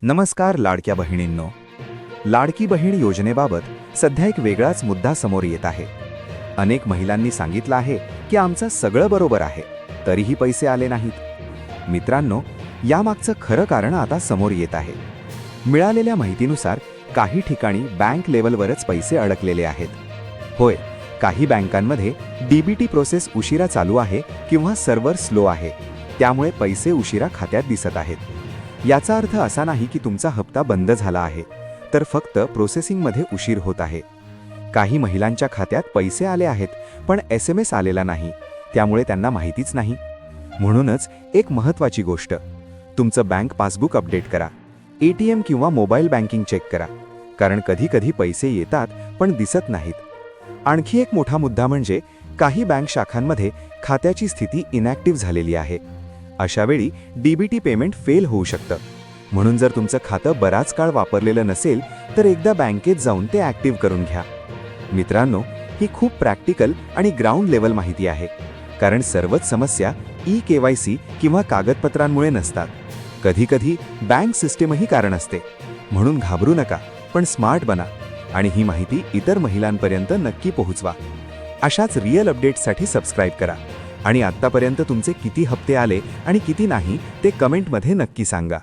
नमस्कार लाडक्या बहिणींनो. लाडकी बहीण योजनेबाबत सध्या एक वेगळाच मुद्दा समोर येत आहे. अनेक महिलांनी सांगितलं आहे की आमचं सगळं बरोबर आहे, तरीही पैसे आले नाहीत. मित्रांनो, यामागचं खरं कारण आता समोर येत आहे. मिळालेल्या माहितीनुसार काही ठिकाणी बँक लेवलवरच पैसे अडकलेले आहेत. होय, काही बँकांमध्ये डीबीटी प्रोसेस उशिरा चालू आहे किंवा सर्व्हर स्लो आहे, त्यामुळे पैसे उशिरा खात्यात दिसत आहेत. याचा अर्थ असा नाही की तुमचा हप्ता बंद झाला आहे, तर फक्त प्रोसेसिंगमध्ये उशीर होत आहे. काही महिलांच्या खात्यात पैसे आले आहेत, पण SMS आलेला नाही, त्यामुळे त्यांना माहितीच नाही. म्हणूनच एक महत्त्वाची गोष्ट, तुमचं बँक पासबुक अपडेट करा, ATM किंवा मोबाईल बँकिंग चेक करा, कारण कधी-कधी पैसे येतात पण दिसत नाहीत. आणखी एक मोठा मुद्दा म्हणजे काही बँक शाखांमध्ये खात्याची स्थिती इनॅक्टिव्ह झालेली आहे. अशावेळी डीबीटी पेमेंट फेल होऊ शकतं. म्हणून जर तुमचं खातं बराच काळ वापरलेलं नसेल तर एकदा बँकेत जाऊन ते ॲक्टिव्ह करून घ्या. मित्रांनो, ही खूप प्रॅक्टिकल आणि ग्राउंड लेवल माहिती आहे, कारण सर्वच समस्या KYC किंवा कागदपत्रांमुळे नसतात. कधीकधी बँक सिस्टीमही कारण असते. म्हणून घाबरू नका, पण स्मार्ट बना आणि ही माहिती इतर महिलांपर्यंत नक्की पोहोचवा. अशाच रिअल अपडेट्ससाठी सबस्क्राईब करा आणि आत्तापर्यंत तुमचे किती हप्ते आले आणि किती नाही ते कमेंटमध्ये नक्की सांगा.